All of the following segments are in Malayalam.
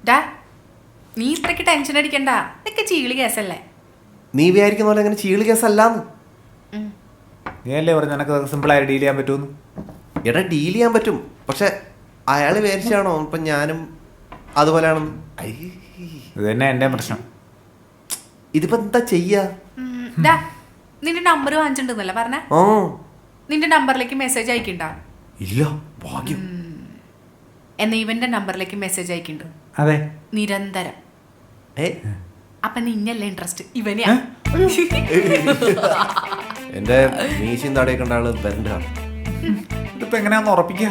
ഡാ നീ ഇത്രയ്ക്ക് ടെൻഷൻ അടിക്കണ്ട, ഇതൊക്കെ ചീളി കേസല്ലേ. നീ വിചാരിക്കുന്ന പോലെ അങ്ങനെ ചീള് കേസല്ലാന്ന്. നീ അല്ലേ പറഞ്ഞു നിനക്ക് സിമ്പിളായി ഡീൽ ചെയ്യാൻ പറ്റുമെന്ന്. എടാ ഡീൽ ചെയ്യാൻ പറ്റും, പക്ഷെ അയാൾ വിചാരിച്ചാണോ ഇപ്പം ഞാനും അതുപോലെയാണെന്ന്. ഇത് തന്നെ എൻ്റെ പ്രശ്നം. ഇതിപ്പോ എന്താ ചെയ്യാ? ഡാ നിന്റെ നമ്പർ വാങ്ങിച്ചിട്ടുണ്ടെന്നല്ലേ പറഞ്ഞ? ഓ നിന്റെ നമ്പറിലേക്ക് മെസ്സേജ് അയക്കണ്ട. ഇല്ല, ഭാഗ്യം. എന്നാ ഇവന്റെ നമ്പറിലേക്ക് മെസ്സേജ് അയക്കുന്നുണ്ട്. അതെ, നിരന്തരം. അപ്പൊ നിന്നല്ലേ ഇൻട്രസ്റ്റ് ഇവനെയാ. എന്റെ മീശയും തടയൊക്കെ കണ്ട ആള് വരണ്ട. ഇതിപ്പോ എങ്ങനെയാന്ന് ഉറപ്പിക്കുക?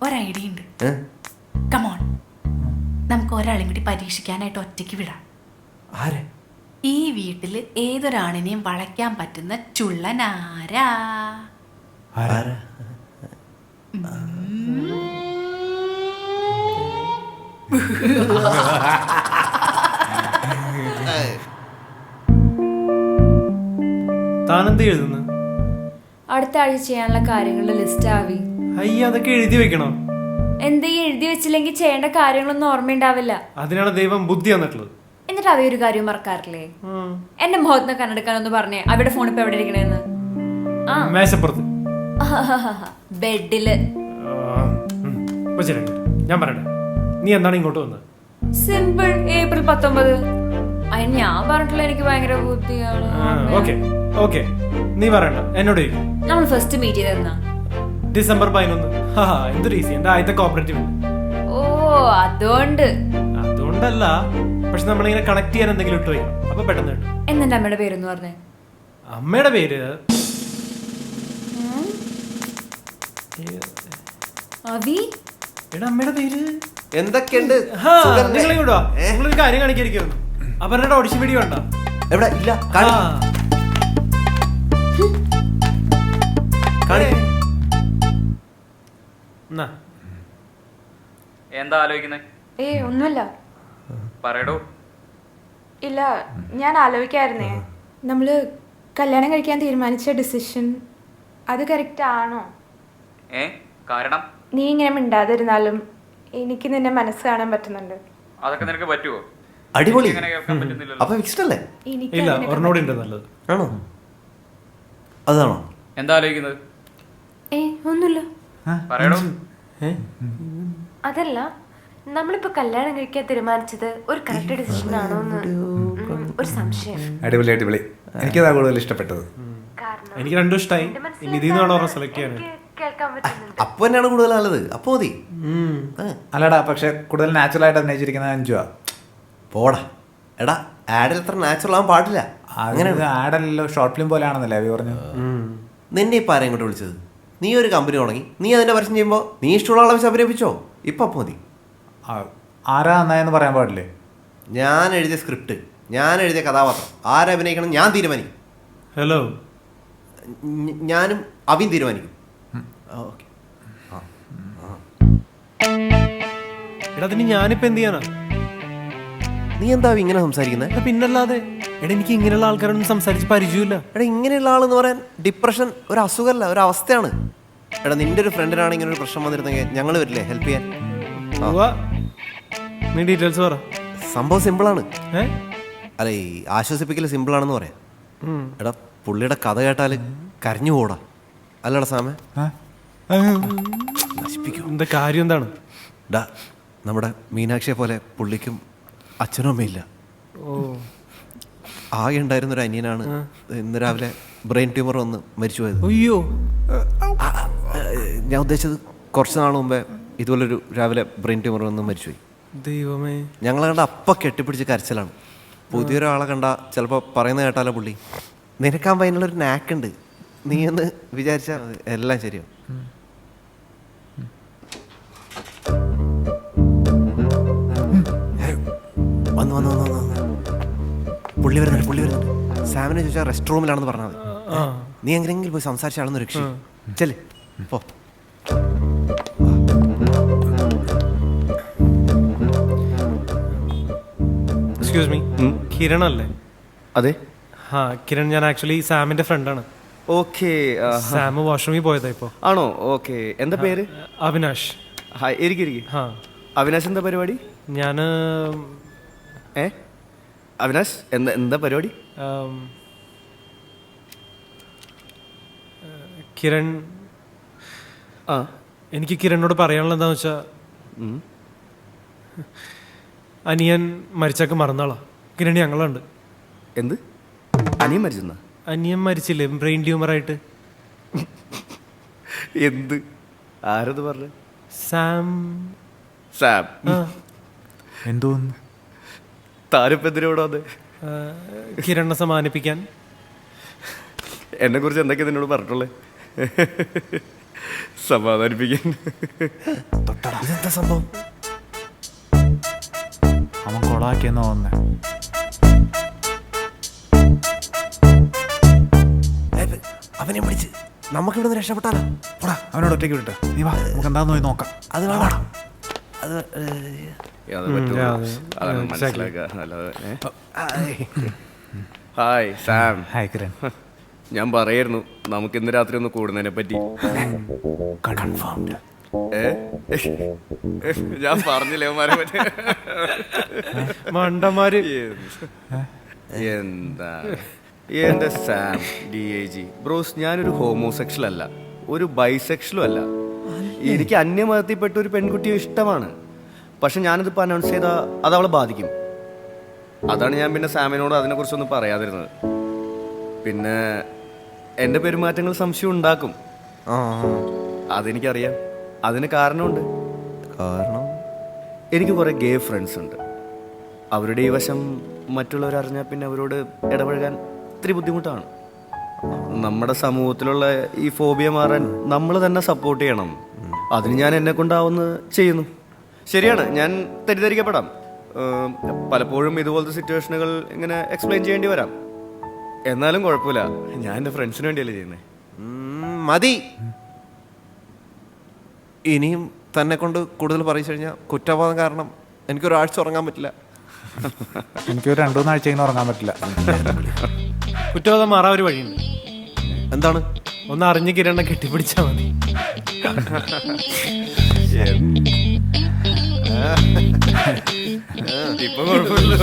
ഒരൈഡിയ ഉണ്ട്. കമോൺ, നമുക്ക് ഒരാളെയും കൂടി പരീക്ഷിക്കാനായിട്ട് ഒറ്റയ്ക്ക് വിടാം. ആരെ? ഈ വീട്ടില് ഏതൊരാണിനെയും വളയ്ക്കാൻ പറ്റുന്ന ചുള്ളനാരാ? താനെന്ത് എഴുതുന്നു? അടുത്ത ആഴ്ച ചെയ്യാനുള്ള കാര്യങ്ങളുടെ ലിസ്റ്റ് ആവി. അയ്യ, അതൊക്കെ എഴുതി വെക്കണോ? എന്താ ഈ എഴുതി വെച്ചില്ലെങ്കിൽ ചെയ്യേണ്ട കാര്യങ്ങളൊന്നും ഓർമ്മയുണ്ടാവില്ല. അതിനാണ് ദൈവം ബുദ്ധി തന്നിട്ടുള്ളത്. എന്നിട്ട് അതേ ഒരു കാര്യം മറക്കാറില്ലേ? എന്റെ മുഖത്തിന് കണ്ണെടുക്കാനൊന്ന് പറഞ്ഞേ. അവിടെ ഫോൺ ഇപ്പൊ എവിടെ ഇരിക്കണേന്ന്? ആ, മേശപ്പുറത്ത്, ബെഡില്. ഞാൻ പറയട്ടെ, നീ എന്താണ് ഇങ്ങോട്ട് വന്നത്? Simple, April 19. അതിന് ഞാൻ പറഞ്ഞിട്ടില്ല എനിക്ക് ഭയങ്കര ബുദ്ധിയാണ്. ഓക്കെ, നീ പറയണ്ട, എന്നോട് ചോദിക്കും. നമ്മൾ ഫസ്റ്റ് മീറ്റ് ചെയ്തെന്നാ? December 11. എന്തൊരു ഈസി, എന്റെ ആദ്യത്തെ കോപ്പറേറ്റീവ്. ഓ, അതുകൊണ്ടല്ല, പക്ഷെ നമ്മളിങ്ങനെ കണക്ട് ചെയ്യാൻ എന്തെങ്കിലും ഇട്ട് വയ്ക്കണം, അപ്പൊ പെട്ടെന്ന് കിട്ടും. എന്നെ അമ്മയുടെ പേരെന്ന് പറഞ്ഞേ? അമ്മയുടെ പേര് അവി. എടാ, അമ്മയുടെ പേര് എന്തൊക്കെയുണ്ട്? നിങ്ങളൊരു കാര്യം കാണിക്കായിരിക്കുന്നു. അവരുടെ ഓഡിഷൻ വീഡിയോ ഉണ്ടോ? എവിടെ? ഇല്ല. എന്താ ആലോചിക്കുന്നേ? ഒന്നുമില്ല. പറയടോ. ഇല്ല, ഞാൻ ആലോചിക്കായിരുന്നേ, നമ്മള് കല്യാണം കഴിക്കാൻ തീരുമാനിച്ച ഡിസിഷൻ അത് കറക്റ്റ് ആണോ? കാരണം നീ ഇങ്ങനെ മിണ്ടാതിരുന്നാലും എനിക്ക് നിന്നെ മനസ്സ് കാണാൻ പറ്റുന്നുണ്ട്. അതൊക്കെ നിനക്ക് പറ്റുമോ? അടിപൊളി. കേൾക്കാൻ പറ്റുന്നില്ലല്ലോ. അപ്പൊ ഫിക്സ്ഡ് അല്ലേ? ഇല്ല, ഒരെണ്ണോടെ നല്ലത്. ആണോ? അതാണോ? എന്താ ആലോചിക്കുന്നത്? ഒന്നുമില്ല. പറയടോ. അതല്ല, നമ്മളിപ്പോ കല്യാണം കഴിക്കാൻ തീരുമാനിച്ചത് ഒരു കറക്റ്റ് ഡിസിഷൻ ആണോ എന്ന് ഒരു സംശയം. അടിപൊളി. എനിക്കതാ കൂടുതൽ ഇഷ്ടപ്പെട്ടത്. എനിക്ക് രണ്ടും ഇഷ്ടമായി. ഇനി ഇതിന്ന് വേണോ സെലക്ട് ചെയ്യാൻ? കേൾക്കാൻ പറ്റുന്നുണ്ട്. അപ്പൊ തന്നെയാണ് കൂടുതൽ നല്ലത്. അപ്പൊ മതി. അല്ലടാ, പക്ഷെ കൂടുതൽ നാച്ചുറൽ ആയിട്ട് അഭിനയിച്ചിരിക്കുന്നത് അഞ്ചുവാ. പോടാ. എടാ, ആഡിൽ അത്ര നാച്ചുറൽ ആവാൻ പാടില്ല. അങ്ങനെ ആഡല്ലോ, ഷോർട്ട് ഫിലിം പോലെയാണെന്നല്ലേ അവി പറഞ്ഞു. നിന്നെ ഇപ്പൊ ആരെയും ഇങ്ങോട്ട് വിളിച്ചത്? നീ ഒരു കമ്പനി തുടങ്ങി, നീ അതിന്റെ പരസ്യം ചെയ്യുമ്പോ നീ ഇഷ്ടമുള്ള ആളെ വെച്ച് അഭിനയിപ്പിച്ചോ. ഇപ്പൊ മതി. ആരാ നന്നായെന്ന് പറയാൻ പാടില്ലേ? ഞാൻ എഴുതിയ സ്ക്രിപ്റ്റ്, ഞാൻ എഴുതിയ കഥാപാത്രം ആരഭിനയിക്കണം ഞാൻ തീരുമാനിക്കും. ഹലോ, ഞാനും അവിൻ തീരുമാനിക്കും. ഓക്കെ. എടാ, അതിന് ഞാനിപ്പോ എന്ത് ചെയ്യാനാ? നീ എന്താ ഇങ്ങനെ സംസാരിക്കുന്നത്? പിന്നല്ലാതെ. എടാ, എനിക്ക് ഇങ്ങനെയുള്ള ആൾക്കാരൊന്നും സംസാരിച്ച് പരിചയമില്ല. എടാ, ഇങ്ങനെയുള്ള ആളെന്ന് പറയാൻ ഡിപ്രഷൻ ഒരു അസുഖമല്ല, ഒരു അവസ്ഥയാണ്. എടാ, നിന്റെ ഒരു ഫ്രണ്ടിനാണ് ഇങ്ങനെ ഒരു പ്രശ്നം വന്നിരുന്നെങ്കിൽ ഞങ്ങൾ വരില്ലേ ഹെൽപ്പ് ചെയ്യാൻ? നീ ഡീറ്റെയിൽസ് പറ. സംഭവം സിമ്പിളാണ്. അല്ല, ഈ ആശ്വസിപ്പിക്കൽ സിമ്പിളാണെന്ന് പറയാം. എടാ, പുള്ളിയുടെ കഥ കേട്ടാൽ കരഞ്ഞു പോടാ. അല്ലടാ സാമേ? നശിപ്പിക്കും. എന്താ കാര്യം? എന്താണ്? ഡാ, നമ്മുടെ മീനാക്ഷിയെ പോലെ പുള്ളിക്കും അച്ഛനും അമ്മയില്ല. ആകെ ഉണ്ടായിരുന്നൊരു അനിയനാണ് ഇന്ന് രാവിലെ ബ്രെയിൻ ട്യൂമർ വന്ന് മരിച്ചു പോയത്. അയ്യോ, ഞാൻ ഉദ്ദേശിച്ചത് കുറച്ച് നാൾ മുമ്പേ ഇതുപോലൊരു രാവിലെ ബ്രെയിൻ ട്യൂമർ വന്ന് മരിച്ചുപോയി. ദൈവമേ. ഞങ്ങളെ കണ്ട അപ്പം കെട്ടിപ്പിടിച്ച് കരച്ചിലാണ്. പുതിയൊരാളെ കണ്ട ചിലപ്പോൾ പറയുന്നത് കേട്ടാലോ പുള്ളി. നിനക്കാകുമ്പോൾ അതിനുള്ളൊരു നാക്കുണ്ട്. നീ എന്ന് വിചാരിച്ചാൽ എല്ലാം ശരിയാവും. വന്നു വന്നു വന്നു വന്നു പുള്ളി വരുന്നുണ്ട്. സാമിനെ ചോദിച്ചാൽ റെസ്റ്റ് റൂമിലാണെന്ന് പറഞ്ഞാൽ മതി. നീ എങ്ങനെയെങ്കിലും പോയി സംസാരിച്ച ആളെന്ന് രക്ഷ ചെല്ലേ പോ. എക്സ്ക്യൂസ് മീ, കിരൺ അല്ലേ? അതെ. കിരൺ, ഞാൻ ആക്ച്വലി സാമിന്റെ ഫ്രണ്ടാണ്. ഓക്കെ സാം വാഷ്റൂമിൽ പോയതാ ഇപ്പോ. ആണോ? ഓക്കെ. എന്താ പേര്? അവിനാഷ്. ഹായ്, ഇരിക്കും. ആ അവിനാശ്, എന്താ പരിപാടി? ഞാന് അവിനാശ് എന്താ പരിപാടി? കിരൺ, ആ എനിക്ക് കിരണിനോട് പറയാനുള്ളത് എന്താന്ന് വെച്ചാ, അനിയൻ മരിച്ചൊക്കെ മറന്നാളാ. കിരണി ഞങ്ങളുണ്ട്. എന്ത്? അനിയൻ മരിച്ചെന്നാ? അനിയൻ മരിച്ചില്ലേ, ബ്രെയിൻ ട്യൂമറായിട്ട്. എന്ത്? ആരത് പറഞ്ഞ? സാം. സാം എന്തോന്ന്? താരപ്പെന്തിനോട് വന്ന് കിരണിനെ സമാനിപ്പിക്കാൻ. എന്നെ കുറിച്ച് എന്തൊക്കെയാ നിന്നോട് പറഞ്ഞിട്ടുള്ളേ? സമാധാനിപ്പിക്കാൻ. ഇതെന്താ സംഭവം? അവൻ കൊളാക്കിയെന്ന് തോന്നുന്നേ. അവനെ പിടിച്ച് നമുക്ക് ഇവിടെ നിന്ന് രക്ഷപ്പെട്ടാലോ? പോടാ, അവനോട് ഒറ്റയ്ക്ക് വിട്ടെ. നീ വാ, നമുക്ക് എന്താന്ന് പോയി നോക്കാം. അത് വേണം. അത് അത് പറ്റുമോ? അതാണ് മനസ്സിലാക്കുക. അല്ലാതെ ഹായ് സാം. ഹായ് കിരൺ. ഞാൻ പറയായിരുന്നു നമുക്ക് ഇന്ന് രാത്രി ഒന്ന് കൂടുന്നതിനെ പറ്റി. കൺഫേംഡ്. ഞാൻ പറഞ്ഞില്ലേ അവന്മാരെ പറ്റി? മണ്ടന്മാര്. എന്താ എന്റെ സാം DAG ബ്രോസ്, ഞാനൊരു ഹോമോസെക്ഷൽ അല്ല, ഒരു ബൈസെക്ഷലും അല്ല. എനിക്ക് അന്യമതത്തിൽപ്പെട്ട ഒരു പെൺകുട്ടിയെ ഇഷ്ടമാണ്. പക്ഷെ ഞാനിതിപ്പോൾ അനൗൺസ് ചെയ്താൽ അത് അവളെ ബാധിക്കും. അതാണ് ഞാൻ പിന്നെ സാമിനോട് അതിനെക്കുറിച്ചൊന്നും പറയാതിരുന്നത്. പിന്നെ എൻ്റെ പെരുമാറ്റങ്ങൾ സംശയം ഉണ്ടാക്കും, അതെനിക്കറിയാം. അതിന് കാരണമുണ്ട്. കാരണം എനിക്ക് കുറേ ഗേ ഫ്രണ്ട്സ് ഉണ്ട്. അവരുടെ ഈ വശം മറ്റുള്ളവരറിഞ്ഞാൽ പിന്നെ അവരോട് ഇടപഴകാൻ ഇത്തിരി ബുദ്ധിമുട്ടാണ്. നമ്മുടെ സമൂഹത്തിലുള്ള ഈ ഫോബിയ മാറാൻ നമ്മൾ തന്നെ സപ്പോർട്ട് ചെയ്യണം. അതിന് ഞാൻ എന്നെ കൊണ്ടാവുന്ന ചെയ്യുന്നു. ശരിയാണ്, ഞാൻ തെറ്റിദ്ധരിക്കപ്പെടാം. പലപ്പോഴും ഇതുപോലത്തെ സിറ്റുവേഷനുകൾ ഇങ്ങനെ എക്സ്പ്ലെയിൻ ചെയ്യേണ്ടി വരാം. എന്നാലും കുഴപ്പമില്ല, ഞാൻ എൻ്റെ ഫ്രണ്ട്സിന് വേണ്ടിയല്ലേ ചെയ്യുന്നത്. മതി. ഇനിയും തന്നെ കൊണ്ട് കൂടുതൽ പറയിച്ചു കഴിഞ്ഞാൽ കുറ്റബോധം കാരണം എനിക്കൊരാഴ്ച ഉറങ്ങാൻ പറ്റില്ല. എനിക്കൊരു 2-3 ആഴ്ച ഇങ്ങനെ ഉറങ്ങാൻ പറ്റില്ല. കുറ്റബോധം മാറാൻ ഒരു വഴിയുണ്ട്. എന്താണ്? ഒന്ന് അറിഞ്ഞ് കിരണിനെ കെട്ടിപ്പിടിച്ചാ മതി. ഇപ്പൊ കുഴപ്പമില്ല.